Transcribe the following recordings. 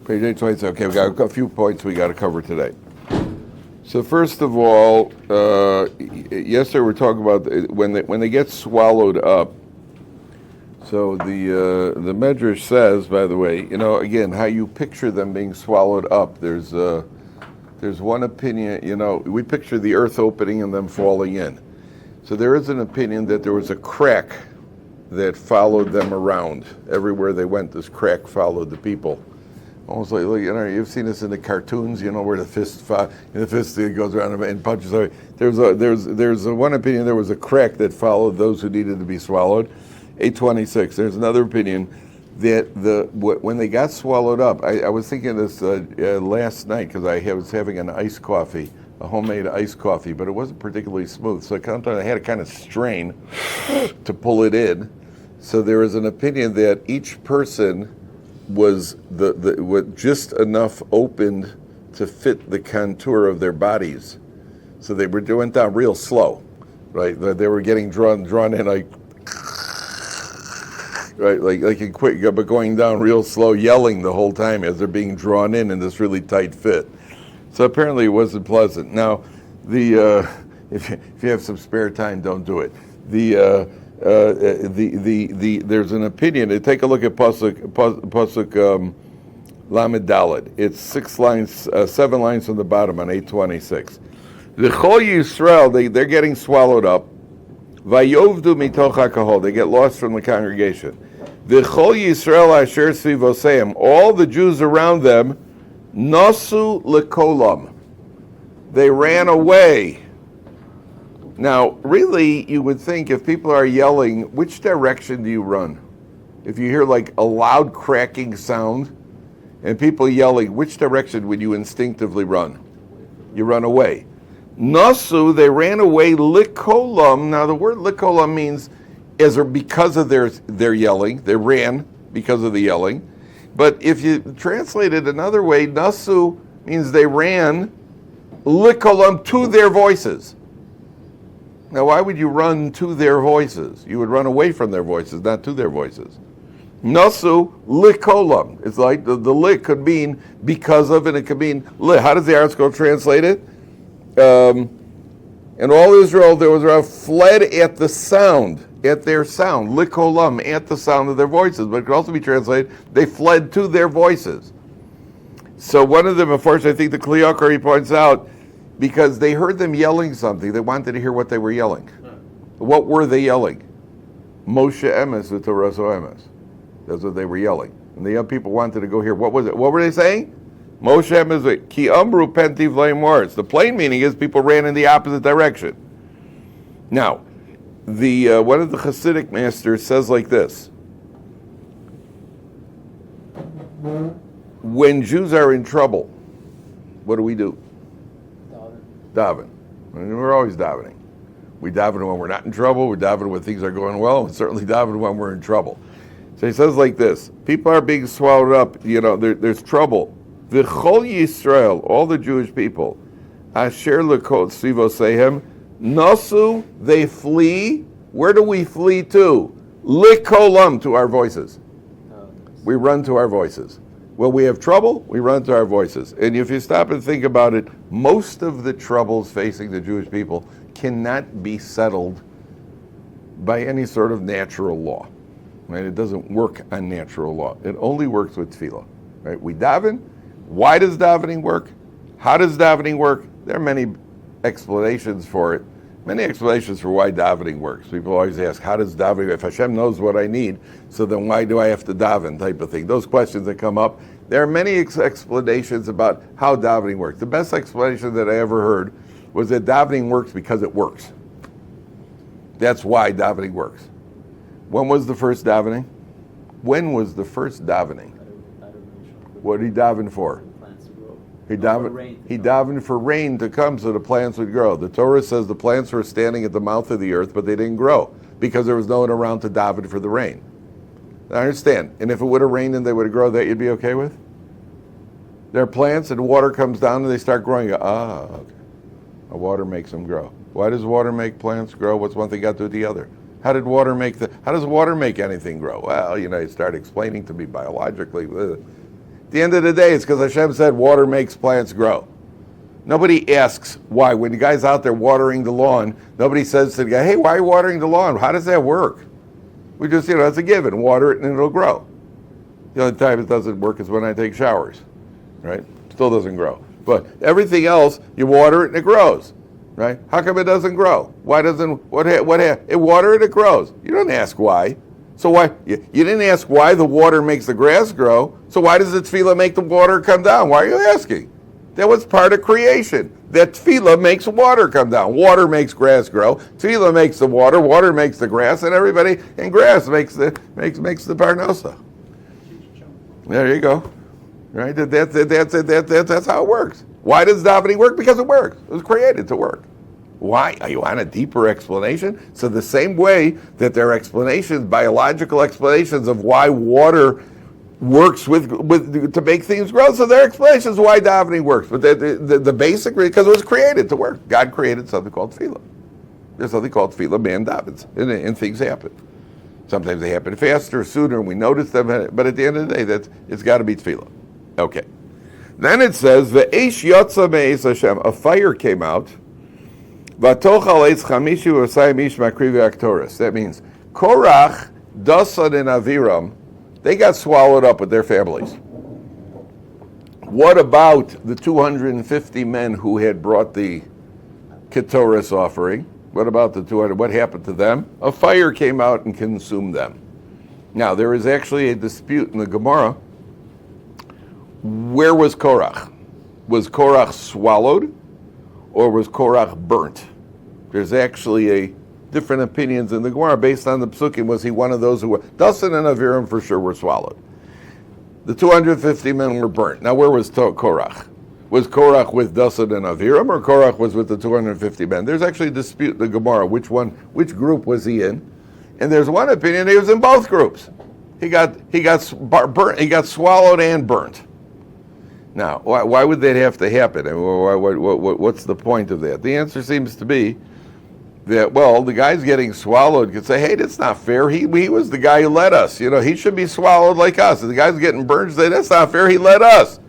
Page 826. Okay, we got a few points we got to cover today. So first of all, yesterday we were talking about when they get swallowed up. So the Medrash says, by the way, again, how you picture them being swallowed up. There's one opinion, we picture the earth opening and them falling in. So there is an opinion that there was a crack that followed them around. Everywhere they went, this crack followed the people. Almost like you've seen this in the cartoons, where the fist goes around and punches. There's one opinion there was a crack that followed those who needed to be swallowed. 826. There's another opinion that when they got swallowed up, I was thinking this last night because I was having an iced coffee, a homemade iced coffee, but it wasn't particularly smooth. So I had to kind of strain to pull it in. So there is an opinion that each person was just enough opened to fit the contour of their bodies. So they went down real slow, right? They were getting drawn in like in quick, but going down real slow, yelling the whole time as they're being drawn in this really tight fit. So apparently it wasn't pleasant. Now, if you have some spare time, don't do it. There's an opinion. Take a look at pasuk Lamed Daled. It's 7 lines from the bottom on 826. The Chol Yisrael, they're getting swallowed up. Vayovdu mitoch hakahol, they get lost from the congregation. The Chol Yisrael asher svivoseim, all the Jews around them, nasu lekolam, they ran away. Now, really, you would think if people are yelling, which direction do you run? If you hear like a loud cracking sound and people yelling, which direction would you instinctively run? You run away. Nasu, they ran away likolam. Now, the word likolam means because of their yelling. They ran because of the yelling. But if you translate it another way, nasu means they ran likolam to their voices. Now, why would you run to their voices? You would run away from their voices, not to their voices. Nasu likolam. It's like the lik could mean because of, and it could mean lit. How does the article translate it? And all Israel, there was around, fled at the sound, at their sound, likolam, at the sound of their voices. But it could also be translated, they fled to their voices. So one of them, of course, I think the Kli Yakar, he points out, because they heard them yelling something, they wanted to hear what they were yelling. What were they yelling? Moshe emes v'toraso emes. That's what they were yelling. And the young people wanted to go hear. What was it? What were they saying? Moshe emes ki amru pentiv leimors. The plain meaning is people ran in the opposite direction. Now, one of the Hasidic masters says like this: when Jews are in trouble, what do? Daven. We're always davening. We daven when we're not in trouble. We daven when things are going well. And certainly daven when we're in trouble. So he says like this: people are being swallowed up. There's trouble. V'chol Yisrael, all the Jewish people, asher lekot svivosehem, nasu, they flee. Where do we flee to? Likolam, to our voices. We run to our voices. When we have trouble, we run to our voices. And if you stop and think about it, most of the troubles facing the Jewish people cannot be settled by any sort of natural law. Right? It doesn't work on natural law. It only works with tefillah. Right? We daven. Why does davening work? How does davening work? There are many explanations for it. Many explanations for why davening works. People always ask, how does davening, if Hashem knows what I need, so then why do I have to daven, type of thing. Those questions that come up. There are many explanations about how davening works. The best explanation that I ever heard was that davening works because it works. That's why davening works. When was the first davening? When was the first davening? What did he daven for? He davened for rain to come so the plants would grow. The Torah says the plants were standing at the mouth of the earth, but they didn't grow because there was no one around to daven for the rain. I understand. And if it would have rained and they would have grown, that you'd be okay with? There are plants and water comes down and they start growing. Okay. Water makes them grow. Why does water make plants grow? What's one thing got to do with the other? How does water make anything grow? Well, you start explaining to me biologically. At the end of the day, it's because Hashem said water makes plants grow. Nobody asks why. When the guy's out there watering the lawn, nobody says to the guy, hey, why are you watering the lawn? How does that work? We just, it's a given. Water it and it'll grow. The only time it doesn't work is when I take showers, right? Still doesn't grow. But everything else, you water it and it grows, right? How come it doesn't grow? Why doesn't, it water it, it grows. You don't ask why. So why, you didn't ask why the water makes the grass grow, so why does the tefillah make the water come down? Why are you asking? That was part of creation. That tefillah makes water come down. Water makes grass grow. Tefillah makes the water. Water makes the grass, and grass makes the parnosa. There you go. Right? That's how it works. Why does davening work? Because it works. It was created to work. Why? You want a deeper explanation? So the same way that there are explanations, biological explanations of why water works with to make things grow. So there are explanations why davening works, but the basic, because it was created to work. God created something called tefillah. There's something called tefillah, man davens, and things happen. Sometimes they happen faster, sooner, and we notice them. But at the end of the day, it's got to be tefillah. Okay. Then it says, "Ve'esh yotza me'es Hashem." A fire came out. V'tochal eitz chamishi v'sayim ish makrivi aktoris. That means Korach, Dasan, and Aviram. They got swallowed up with their families. What about the 250 men who had brought the Ketoris offering? What about the 200? What happened to them? A fire came out and consumed them. Now, there is actually a dispute in the Gemara. Where was Korach? Was Korach swallowed or was Korach burnt? There's actually a different opinions in the Gemara based on the Psukim. Was he one of those who were? Dasan and Aviram for sure were swallowed. The 250 men were burnt. Now where was Korach? Was Korach with Dasan and Aviram, or Korach was with the 250 men? There's actually a dispute in the Gemara. Which group was he in? And there's one opinion he was in both groups. He got burnt. He got swallowed and burnt. Now, why would that have to happen? What's the point of that? The answer seems to be that, well, the guy's getting swallowed could say, hey, that's not fair. He was the guy who led us. He should be swallowed like us. And the guy's getting burned, say, that's not fair. He led us.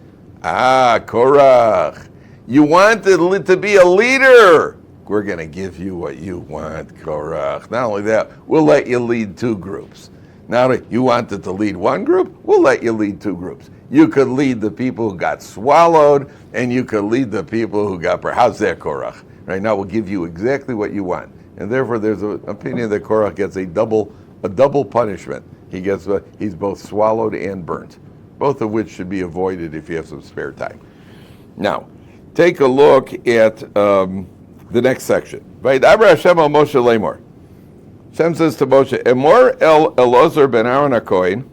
Korach, you wanted to be a leader. We're going to give you what you want, Korach. Not only that, we'll let you lead two groups. Now, you wanted to lead one group, we'll let you lead two groups. You could lead the people who got swallowed, and you could lead the people who got burned. How's that, Korach? Right now, we'll give you exactly what you want. And therefore, there's an opinion that Korach gets a double punishment. He's both swallowed and burnt, both of which should be avoided if you have some spare time. Now, take a look at the next section. Vayidabra Hashem al Moshe lemor. Hashem says to Moshe, Emor el Elazar ben Aaron HaKohen,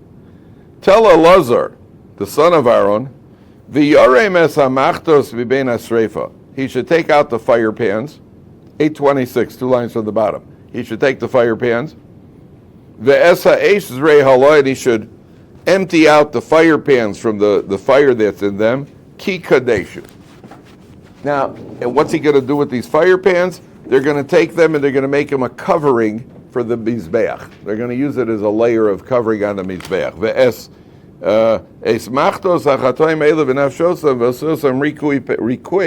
tell Elazar, the son of Aaron, v'yorem es hamachtos v'bein hasreifa. He should take out the fire pans. 826, 2 lines from the bottom. He should take the fire pans. Ve'es ha'esh zrei haloi, and he should empty out the fire pans from the fire that's in them. Ki kadeshu. Now, and what's he going to do with these fire pans? They're going to take them and they're going to make them a covering for the mizbeach. They're going to use it as a layer of covering on the mizbeach. Ve'es esmachtos achatoim elev v'nafshosam v'ososam rikui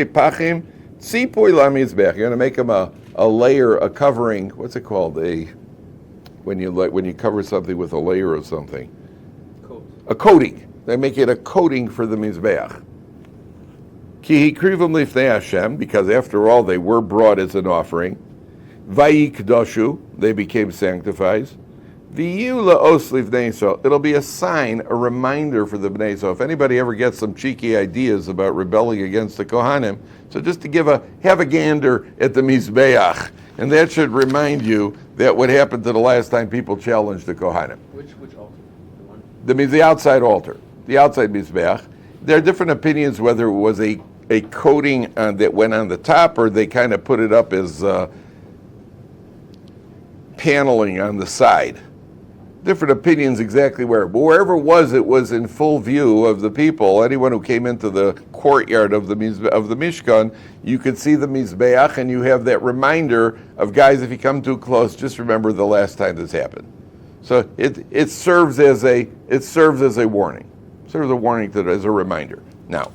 pachim tzipui la mizbeach. You're going to make them a layer, a covering. What's it called? When you cover something with a layer of something. A coating. They make it a coating for the mizbeach. Ki hikrivim lifnei Hashem, because after all they were brought as an offering. Vayikdoshu, they became sanctified. V'yu la'os lifnei Yisrael. It'll be a sign, a reminder for the Bnei Yisrael. If anybody ever gets some cheeky ideas about rebelling against the Kohanim, so just to have a gander at the mizbeach, and that should remind you that what happened to the last time people challenged the Kohanim. Which altar? The outside altar, the outside mizbeach. There are different opinions whether it was a coating that went on the top, or they kind of put it up as paneling on the side. Different opinions exactly where. But wherever it was in full view of the people. Anyone who came into the courtyard of the Mishkan, you could see the Mizbeach, and you have that reminder of, guys, if you come too close, just remember the last time this happened. So it serves as a warning. serves a warning as a reminder. Now,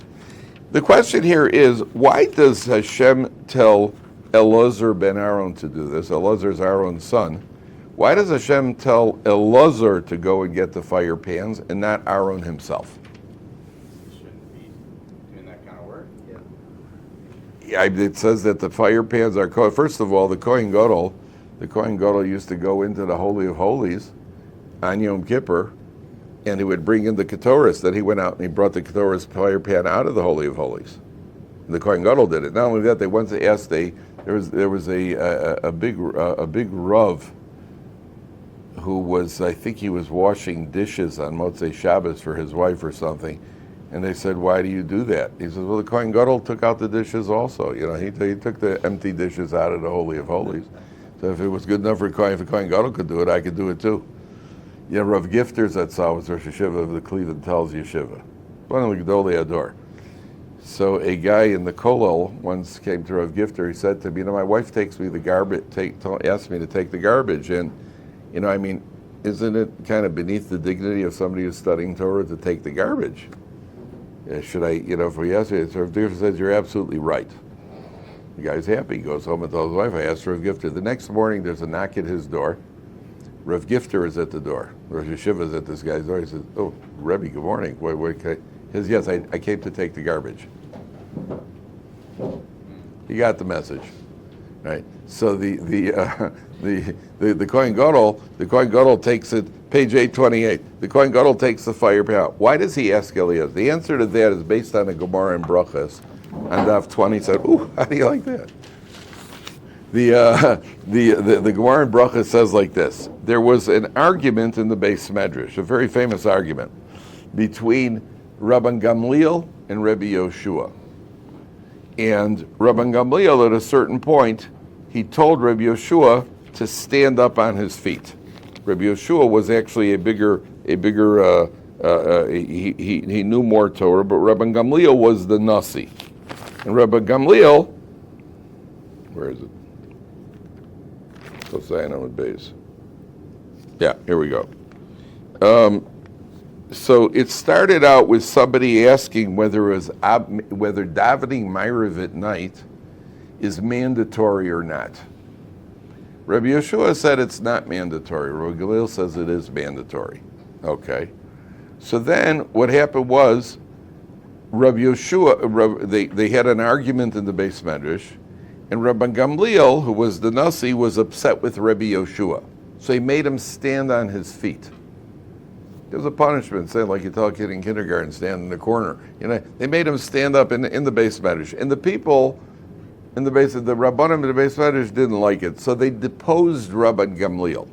the question here is, why does Hashem tell Elazar ben Aaron to do this? Elazar is Aaron's son. Why does Hashem tell Elazar to go and get the fire pans and not Aaron himself? Shouldn't be doing that kind of work. Yeah, it says that the fire pans are, first of all, the Kohen Gadol used to go into the Holy of Holies on Yom Kippur, and he would bring in the Ketores. Then he went out and he brought the Ketores fire pan out of the Holy of Holies. And the Kohen Gadol did it. Not only that, they once asked there was a big Rav who was, I think he was washing dishes on Motzei Shabbos for his wife or something, and they said, "Why do you do that?" He says, "Well, the Kohen Gadol took out the dishes also. He took the empty dishes out of the Holy of Holies. So if it was good enough for Kohen, if the Kohen Gadol could do it, I could do it too." Rav Gifter's at was Rosh Yeshiva of the Cleveland Tells Yeshiva, one of the Gedolei Ador. So a guy in the Kollel once came to Rav Gifter. He said to me, "My wife takes me the garbage, asked me to take the garbage, and isn't it kind of beneath the dignity of somebody who's studying Torah to take the garbage? Should I, if we ask you?" So Rav Gifter says, "You're absolutely right." The guy's happy. He goes home and tells his wife, "I asked Rav Gifter." The next morning, there's a knock at his door. Rav Gifter is at the door. Rosh Yeshiva is at this guy's door. He says, "Oh, Rebbe, good morning. He says, "Yes, I came to take the garbage." He got the message, right? So the Kohen Gadol takes it. Page 828. The Kohen Gadol takes the fire pan out. Why does he ask Eliezer? The answer to that is based on a Gemara in Brachas. On Daf 20 said, "Ooh, how do you like that?" The Gemara in Brachas says like this: there was an argument in the Beis Medrash, a very famous argument, between Rabban Gamliel and Rabbi Yoshua. And Rabban Gamliel, at a certain point, he told Rabbi Yoshua to stand up on his feet. Rabbi Yoshua was actually a bigger. He knew more Torah, but Rabban Gamliel was the Nasi. And Rabban Gamliel, where is it? Yeah, here we go. So it started out with somebody asking whether davening Ma'ariv at night is mandatory or not. Rabbi Yeshua said it's not mandatory. Rabbi Gamliel says it is mandatory. Okay. So then what happened was Rabbi Yeshua, they had an argument in the Beis Medrash, and Rabbi Gamliel, who was the Nasi, was upset with Rabbi Yoshua. So he made him stand on his feet. It was a punishment, saying like you tell a kid in kindergarten, stand in the corner. They made him stand up in the Beis Medrash. And the people in the base of the Rabbanim in the Beis Medrash didn't like it. So they deposed Rabbi Gamliel.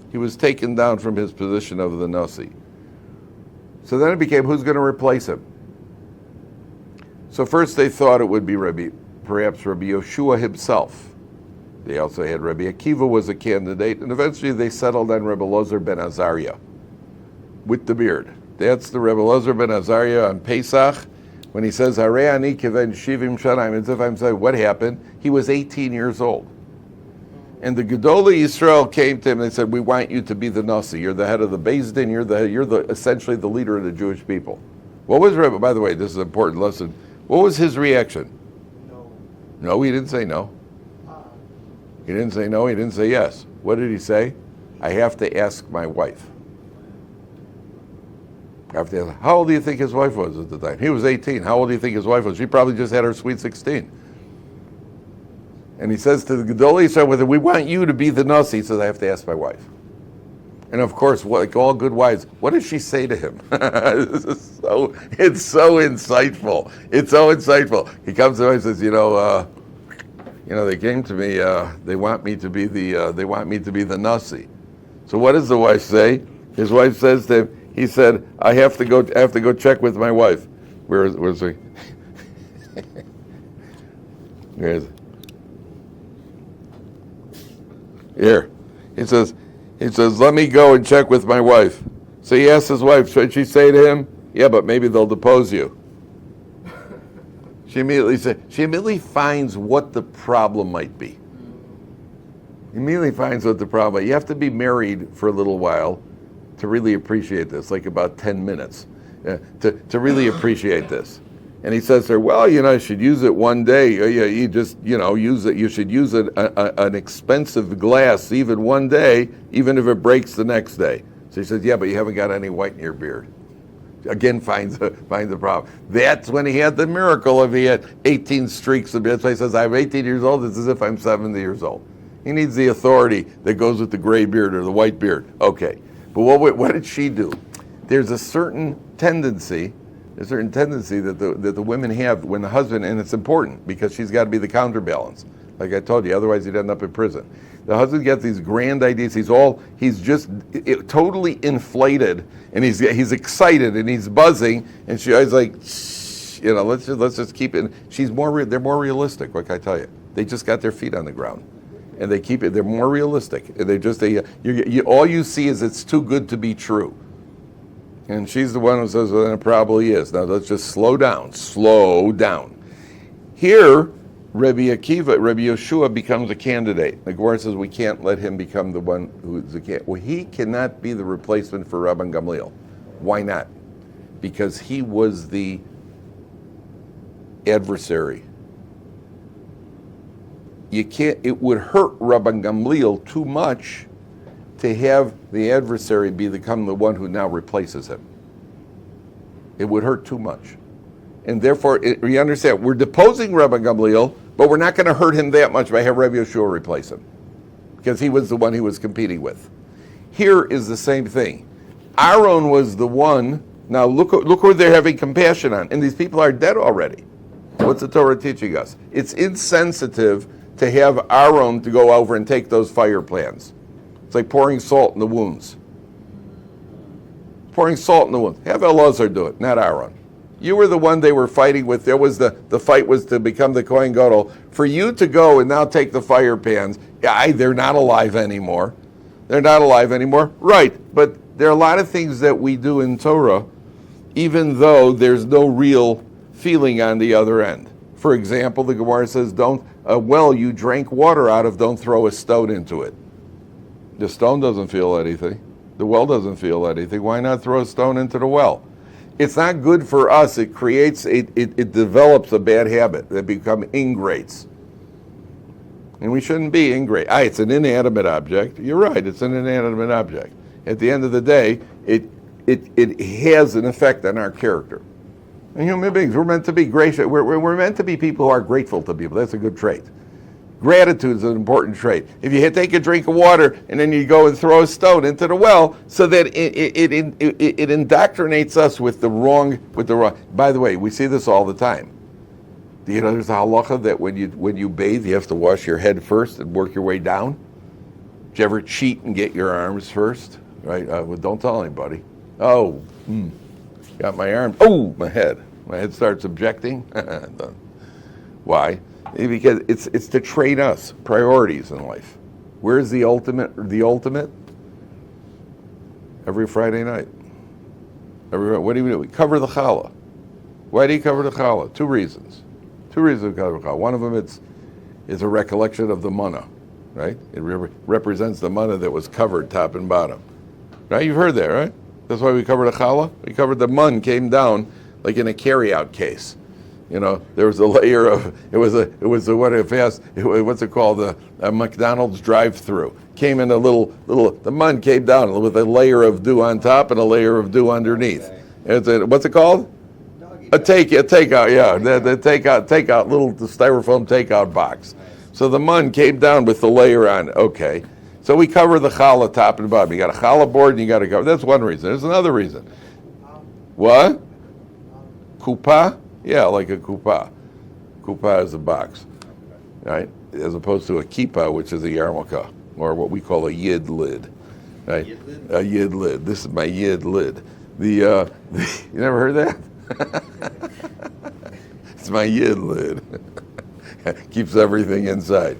He was taken down from his position of the Nasi. So then it became, who's going to replace him? So first they thought it would be perhaps Rabbi Yoshua himself. They also had Rabbi Akiva was a candidate, and eventually they settled on Rabbi Elazar ben Azariah with the beard. That's the Rabbi Elazar ben Azariah on Pesach, when he says, Harei ani kiven shivim shanaim, as if I'm saying, what happened? He was 18 years old. And the Gedolei Yisrael came to him and they said, we want you to be the Nasi. You're the head of the Beis Din, you're essentially the leader of the Jewish people. What was Rabbi, by the way, this is an important lesson. What was his reaction? No, he didn't say no. He didn't say no, he didn't say yes. What did he say? I have to ask my wife. I have to ask, how old do you think his wife was at the time? He was 18. How old do you think his wife was? She probably just had her sweet 16. And he says to the Gedolei Yisrael, we want you to be the Nasi. He says, I have to ask my wife. And of course, like all good wives, what does she say to him? It's so insightful. It's so insightful. He comes to him and says, they came to me. They want me to be the Nasi. So what does the wife say? His wife says to him. He said, I have to go check with my wife. Where's he? Where is it? Here. He says, let me go and check with my wife. So he asked his wife, should she say to him, yeah, but maybe they'll depose you. She immediately finds what the problem might be. You have to be married for a little while to to really appreciate this, like about 10 minutes, to really appreciate this. And he says to her, well, you should use it one day. You just, use it. You should use an expensive glass even one day, even if it breaks the next day. So he says, yeah, but you haven't got any white in your beard. Again, finds the problem. That's when he had the miracle of he had 18 streaks of beard. So he says, I'm 18 years old. It's as if I'm 70 years old. He needs the authority that goes with the gray beard or the white beard. Okay, but what did she do? There's a certain tendency that the women have when the husband, and it's important because she's got to be the counterbalance. Like I told you, otherwise he'd end up in prison. The husband gets these grand ideas. He's just totally inflated, and he's excited and he's buzzing, and she's like, let's just keep it. They're more realistic. Like I tell you, they just got their feet on the ground, and they keep it. They're more realistic. All you see is it's too good to be true. And she's the one who says, well, then it probably is. Now let's just slow down. Here, Rabbi Yeshua becomes a candidate. The Gemara says we can't let him become the one who's the candidate. Well, he cannot be the replacement for Rabban Gamliel. Why not? Because he was the adversary. It would hurt Rabban Gamliel too much to have the adversary become the one who now replaces him. It would hurt too much. And therefore, you understand, we're deposing Rabbi Gamliel, but we're not going to hurt him that much by having Rabbi Yeshua replace him, because he was the one he was competing with. Here is the same thing. Aaron was the one, now look who they're having compassion on, and these people are dead already. What's the Torah teaching us? It's insensitive to have Aaron to go over and take those fire plans. It's like pouring salt in the wounds. Have Elazar do it, not Aaron. You were the one they were fighting with. There was the fight was to become the Kohen Gadol. For you to go and now take the fire pans, they're not alive anymore. Right, but there are a lot of things that we do in Torah, even though there's no real feeling on the other end. For example, the Gemara says, you drank water out of, don't throw a stone into it. The stone doesn't feel anything. The well doesn't feel anything. Why not throw a stone into the well? It's not good for us. It develops a bad habit. They become ingrates. And we shouldn't be ingrate. It's an inanimate object. You're right, it's an inanimate object. At the end of the day, it has an effect on our character. And human beings, we're meant to be gracious. We're meant to be people who are grateful to people. That's a good trait. Gratitude is an important trait. If you take a drink of water and then you go and throw a stone into the well, so that it indoctrinates us with the wrong. By the way, we see this all the time. There's a halacha that when you bathe, you have to wash your head first and work your way down. Did you ever cheat and get your arms first? Right? Well, don't tell anybody. Got my arm. My head. My head starts objecting. Why? Because it's to train us priorities in life. Where's the ultimate? Every Friday night. What do you do? We cover the challah. Why do you cover the challah? Two reasons we cover the challah. One of them is a recollection of the manna, right? It represents the manna that was covered top and bottom, right? You've heard that, right? That's why we covered the challah. We covered the man came down like in a carry-out case. There was a layer of what's it called? A McDonald's drive-through came in the mun came down with a layer of dew on top and a layer of dew underneath. What's it called? A takeout. Yeah, the takeout little styrofoam takeout box. So the mun came down with the layer on. Okay, so we cover the challah top and bottom. You got a challah board and you got to cover. That's one reason. There's another reason. What? Kupa? Yeah, like a kupa. Kupa is a box, right? As opposed to a kippah, which is a yarmulke, or what we call a yid lid, right? A yid lid. This is my yid lid. You never heard that? It's my yid lid. Keeps everything inside.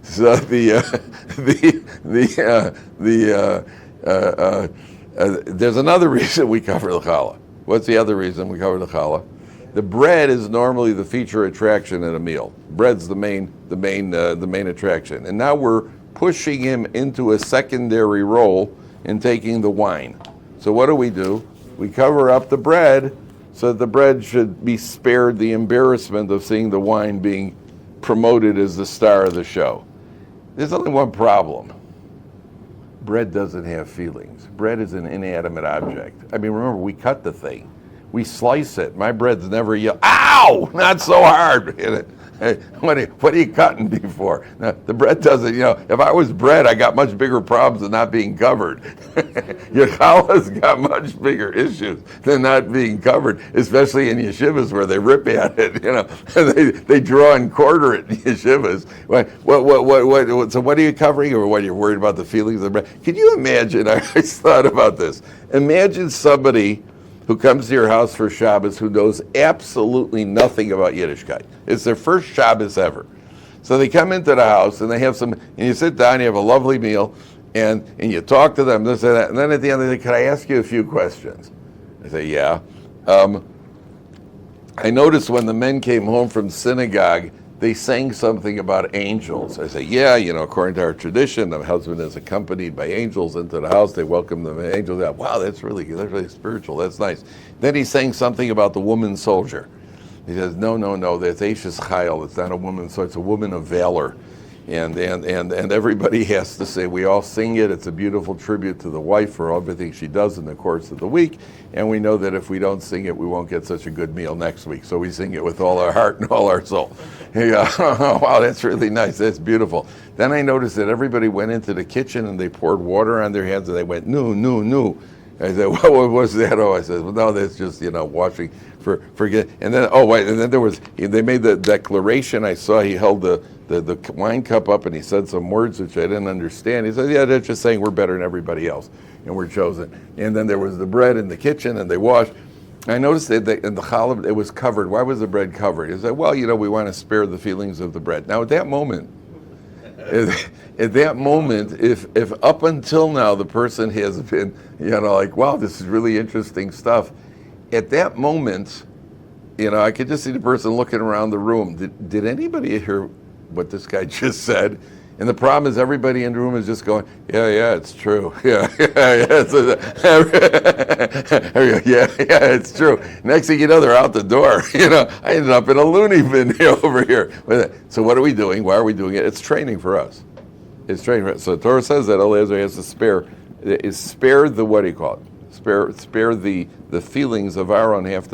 So there's another reason we cover the challah. What's the other reason we cover the challah? The bread is normally the feature attraction at a meal. Bread's the main attraction, and now we're pushing him into a secondary role in taking the wine. So what do? We cover up the bread so that the bread should be spared the embarrassment of seeing the wine being promoted as the star of the show. There's only one problem. Bread doesn't have feelings. Bread is an inanimate object. I mean, remember, we cut the thing. We slice it. My bread's never yelled, ow, not so hard. Hey, what are you cutting before? Now, the bread doesn't, if I was bread, I got much bigger problems than not being covered. Your challah's got much bigger issues than not being covered, especially in yeshivas where they rip at it, they draw and quarter it in yeshivas. So what are you covering, or what are you worried about the feelings of the bread? Can you imagine, I just thought about this, imagine somebody who comes to your house for Shabbos who knows absolutely nothing about Yiddishkeit. It's their first Shabbos ever. So they come into the house and they have and you sit down, you have a lovely meal, and you talk to them, this and that, and then at the end they say, can I ask you a few questions? I say, yeah. I noticed when the men came home from synagogue, they sang something about angels. I say, yeah, according to our tradition, the husband is accompanied by angels into the house. They welcome the angels out. Wow, that's really spiritual. That's nice. Then he sang something about the woman soldier. He says, no, that's Ashes Chayil. It's not a woman, so it's a woman of valor. And everybody has to say, we all sing it. It's a beautiful tribute to the wife for everything she does in the course of the week. And we know that if we don't sing it, we won't get such a good meal next week. So we sing it with all our heart and all our soul. You go, oh, wow, that's really nice. That's beautiful. Then I noticed that everybody went into the kitchen and they poured water on their hands and they went, no. I said, what was that? Oh, I said, well, no, that's just, washing forget. And then, and then they made the declaration. I saw he held the wine cup up and he said some words which I didn't understand. He said, yeah, that's just saying we're better than everybody else and we're chosen. And then there was the bread in the kitchen and they washed. I noticed that in the challah, it was covered. Why was the bread covered? He said, well, we want to spare the feelings of the bread. Now, at that moment, if up until now the person has been, like, wow, this is really interesting stuff, at that moment, I could just see the person looking around the room. Did anybody hear what this guy just said? And the problem is everybody in the room is just going, yeah, it's true. Yeah, it's true. Next thing you know, they're out the door. I ended up in a loony bin over here. So what are we doing? Why are we doing it? It's training for us. It's training for us. So the Torah says that Eliezer has to spare the, what do you call it? Spare the feelings of Aaron of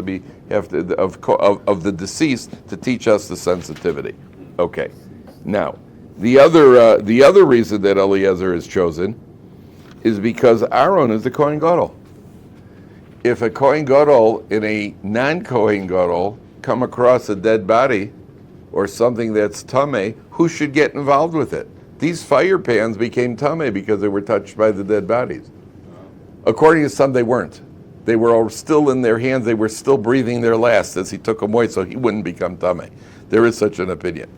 the deceased to teach us the sensitivity. Okay, now. The other reason that Eliezer is chosen is because Aaron is the Kohen Gadol. If a Kohen Gadol and a non-Kohen Gadol come across a dead body or something that's tameh, who should get involved with it? These fire pans became tameh because they were touched by the dead bodies. According to some, they weren't. They were all still in their hands. They were still breathing their last as he took them away, so he wouldn't become tameh. There is such an opinion.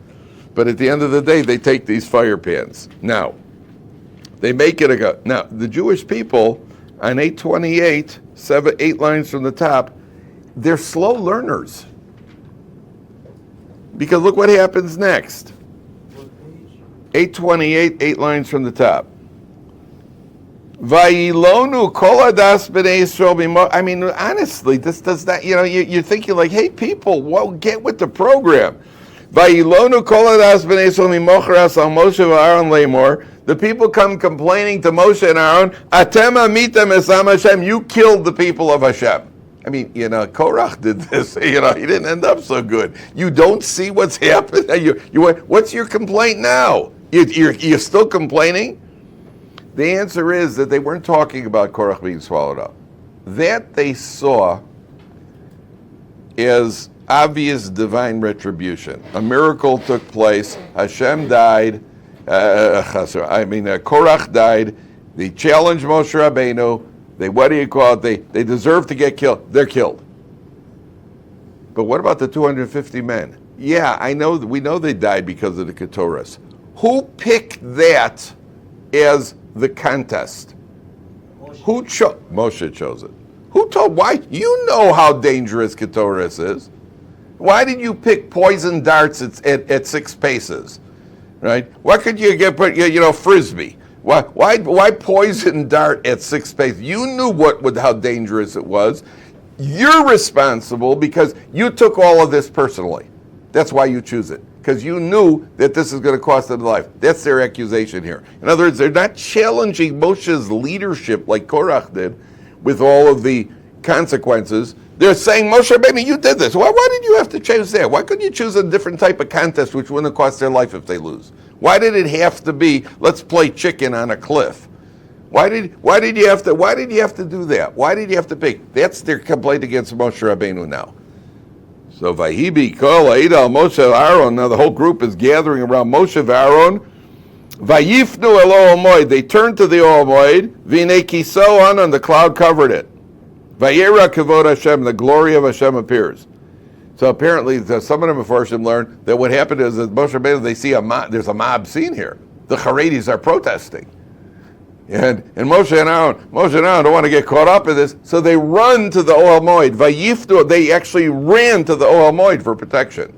But at the end of the day, they take these fire pans. Now, they make it now, the Jewish people, on 828, 8 lines from the top, they're slow learners. Because look what happens next. 828, 8 lines from the top. Vayilonu kol hadas b'nei Yisrael b'mo. I mean, honestly, this does not, you're thinking like, hey, people, get with the program. Vayilonu kol hadas b'nei Yisrael mimochras al Moshe v'Aaron leimor. The people come complaining to Moshe and Aaron, Atem amitem esam Hashem, you killed the people of Hashem. I mean, Korach did this. He didn't end up so good. You don't see what's happening. What's your complaint now? You're still complaining? The answer is that they weren't talking about Korach being swallowed up. That they saw as obvious divine retribution. A miracle took place. Hashem died. Korach died. They challenged Moshe Rabbeinu. They deserve to get killed. They're killed. But what about the 250 men? Yeah, we know they died because of the Ketores. Who picked that as the contest? Moshe chose it. Who told? Why? You know how dangerous Ketores is. Why did you pick poison darts at 6 paces? Right? Why could you put frisbee? Why poison dart at 6 pace? You knew how dangerous it was. You're responsible because you took all of this personally. That's why you choose it, because you knew that this is going to cost them life. That's their accusation here. In other words, they're not challenging Moshe's leadership like Korach did with all of the consequences. They're saying, Moshe Rabbeinu, you did this. Why did you have to choose that? Why couldn't you choose a different type of contest which wouldn't have cost their life if they lose? Why did it have to be, let's play chicken on a cliff? Why did you have to do that? Why did you have to pick? That's their complaint against Moshe Rabbeinu now. So Vahibi Kol Aida Moshe Aaron. Now the whole group is gathering around Moshe and Aaron. Vayifnu el Ohel Moed. They turned to the Ohel Moed. V'nei kiso and the cloud covered it. Vayera kavod Hashem. The glory of Hashem appears. So apparently, some of them before Hashem learned that what happened is that Moshe Rabbeinu, they see there's a mob scene here. The Haredis are protesting. And Moshe and Aaron don't want to get caught up in this, so they run to the Ohel Moed. Vayiftu, they actually ran to the Ohel Moed for protection.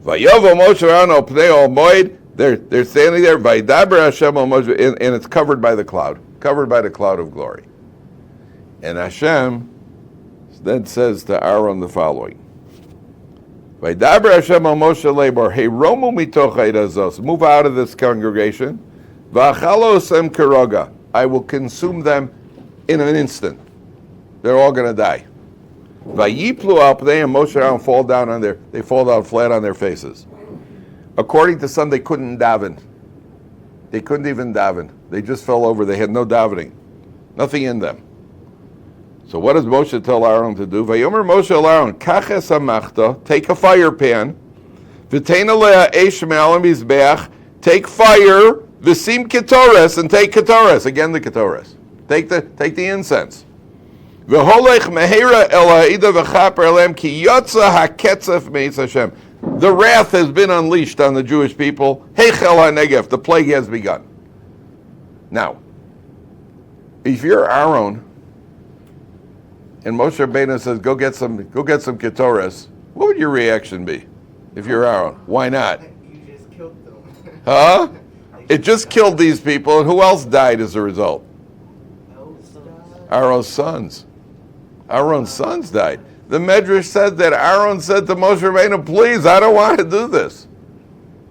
Vayovo Moshe Aaron al pnei Ohel Moed. They're standing there. Vaydaber Hashem al Moshe, and it's covered by the cloud of glory. And Hashem then says to Aaron the following: Vaydaber Hashem al Moshe lebor heiromu mitoch ha'idazos. Move out of this congregation. V'achalosem keroga. I will consume them in an instant. They're all going to die. Vayiplu al pnei, and Moshe and Aaron fall down flat on their faces. According to some, they couldn't daven. They couldn't even daven. They just fell over. They had no davening. Nothing in them. So what does Moshe tell Aaron to do? Vayomer Moshe el Aaron, kaches hamachta, take a fire pan, v'tein alea eish me'al hamizbeach, take fire, v'sim ketores, and take ketores. Again, the ketores. Take the incense. V'holech mehera el ha'ida v'chaper elem ki yotza ha'ketzef me'etz Hashem. The wrath has been unleashed on the Jewish people. Heichel ha'negev, the plague has begun. Now, if you're Aaron, and Moshe Rabbeinu says, go get some ketores, what would your reaction be if you're Aaron? Why not? You just killed them. Huh? It just killed these people, and who else died as a result? Aaron's sons. Aaron's sons died. The Medrash said that Aaron said to Moshe Rabbeinu, please, I don't want to do this.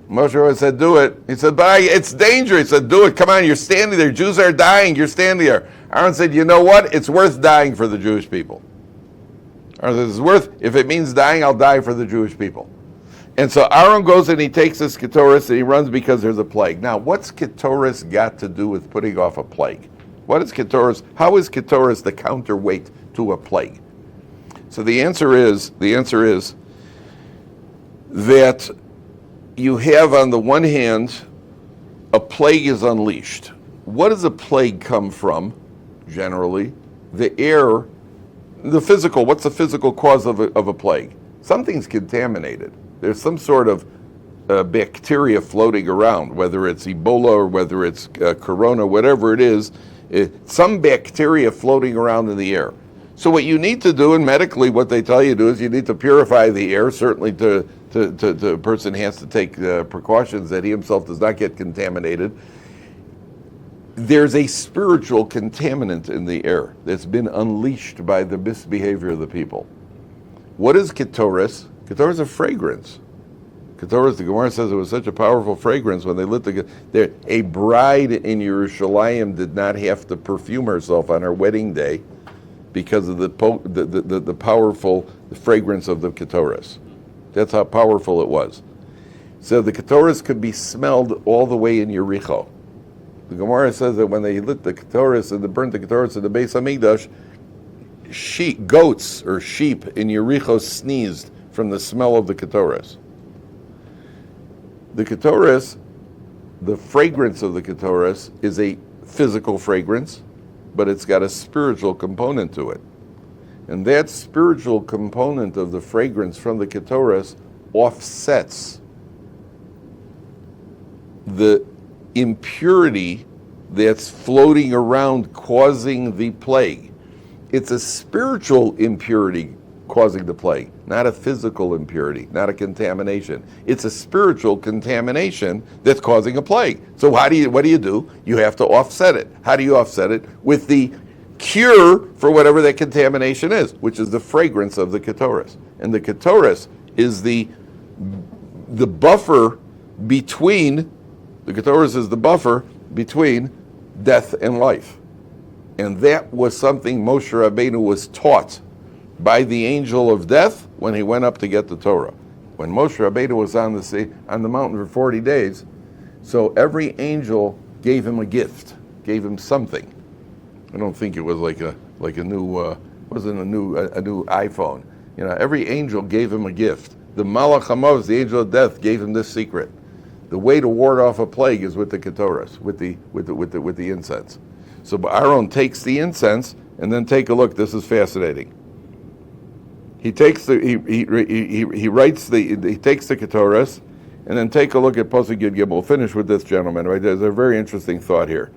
Moshe Rabbeinu said, do it. He said, but it's dangerous. He said, do it. Come on, you're standing there. Jews are dying. You're standing there. Aaron said, you know what? It's worth dying for the Jewish people. Aaron said, it's worth, if it means dying, I'll die for the Jewish people. And so Aaron goes and he takes this ketores and he runs because there's a plague. Now, what's ketores got to do with putting off a plague? What is ketores? How is ketores the counterweight to a plague? So the answer is that you have, on the one hand, a plague is unleashed. What does a plague come from, generally? The air, the physical. What's the physical cause of a plague? Something's contaminated. There's some sort of bacteria floating around, whether it's Ebola or whether it's Corona, whatever it is, some bacteria floating around in the air. So what you need to do, and medically what they tell you to do, is you need to purify the air. Certainly a person has to take precautions that he himself does not get contaminated. There's a spiritual contaminant in the air that's been unleashed by the misbehavior of the people. What is ketores? Ketores is a fragrance. Ketores, the Gemara says it was such a powerful fragrance when they lit a bride in Yerushalayim did not have to perfume herself on her wedding day because of the powerful fragrance of the ketores. That's how powerful it was. So the ketores could be smelled all the way in Yericho. The Gemara says that when they lit the ketores and they burnt the ketores in the Beis Hamikdash, goats or sheep in Yericho sneezed from the smell of the ketores. The ketores, the fragrance of the ketores is a physical fragrance, but it's got a spiritual component to it. And that spiritual component of the fragrance from the ketores offsets the impurity that's floating around causing the plague. It's a spiritual impurity causing the plague, not a physical impurity, not a contamination. It's a spiritual contamination that's causing a plague. So what do you do? You have to offset it. How do you offset it? With the cure for whatever that contamination is, which is the fragrance of the Ketores. And the Ketores is the buffer between, the Ketores is the buffer between death and life. And that was something Moshe Rabbeinu was taught by the angel of death when he went up to get the Torah. When Moshe Rabbeinu was on the mountain for 40 days, so every angel gave him a gift, gave him something. I don't think it was like a new wasn't a new iPhone. Every angel gave him a gift. The Malach HaMav, the angel of death, gave him this secret. The way to ward off a plague is with the Ketores, with the incense. So Aaron takes the incense, and then take a look. This is fascinating. He takes he writes he takes the Ketores, and then take a look at Pasuk Yud Gimel. We'll finish with this, gentlemen. Right? There's a very interesting thought here.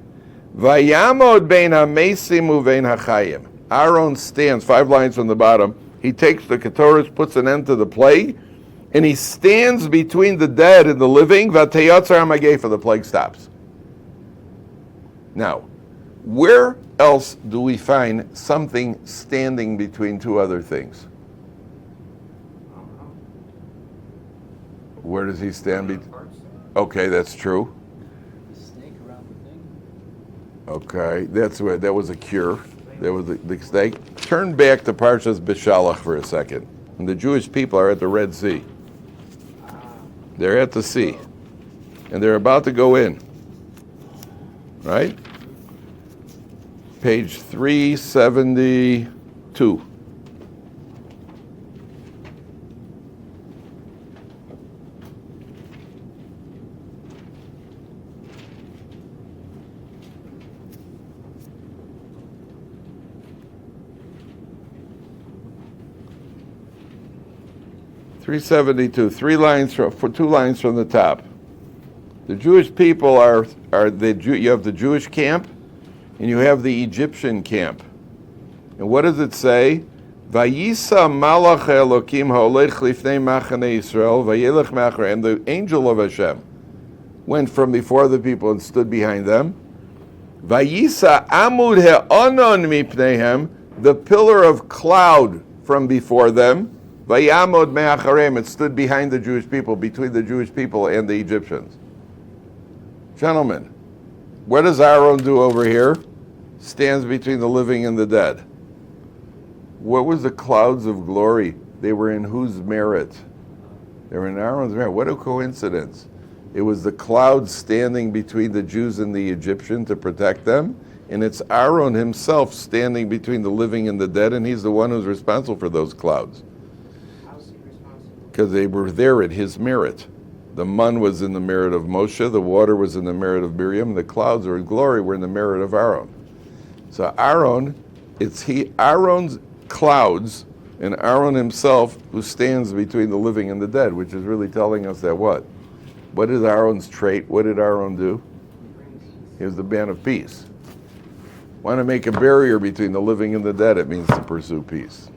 Vayamod bein hamesim uvein hachayim. Aaron stands 5 lines from the bottom. He takes the Ketores, puts an end to the plague, and he stands between the dead and the living. V'teyatzar hamagefa, the plague stops. Now, where else do we find something standing between two other things? Where does he stand? Okay, that's true. The snake around the thing? Okay, that was a cure. That was the snake. Turn back to Parshas Bishalach for a second. And the Jewish people are at the Red Sea. They're at the sea. And they're about to go in. Right? Page 372. Two lines from the top. The Jewish people you have the Jewish camp, and you have the Egyptian camp. And what does it say? Vayisa malach Elokim ha'olech lifnei machane Yisrael vayelech machar. And the angel of Hashem went from before the people and stood behind them. Vayisa amud ha'anon mipneihem, the pillar of cloud from before them. Vayamod me'acharem, it stood behind the Jewish people, between the Jewish people and the Egyptians. Gentlemen, what does Aaron do over here? Stands between the living and the dead. What was the clouds of glory? They were in whose merit? They were in Aaron's merit. What a coincidence. It was the clouds standing between the Jews and the Egyptian to protect them, and it's Aaron himself standing between the living and the dead, and he's the one who's responsible for those clouds. How's he responsible? Because they were there at his merit. The mun was in the merit of Moshe, the water was in the merit of Miriam, the clouds or glory were in the merit of Aaron. So Aaron's clouds and Aaron himself who stands between the living and the dead, which is really telling us that what? What is Aaron's trait? What did Aaron do? He was the man of peace. Want to make a barrier between the living and the dead, it means to pursue peace.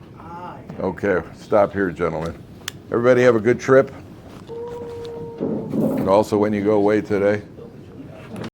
Okay, stop here, gentlemen. Everybody have a good trip. And also when you go away today,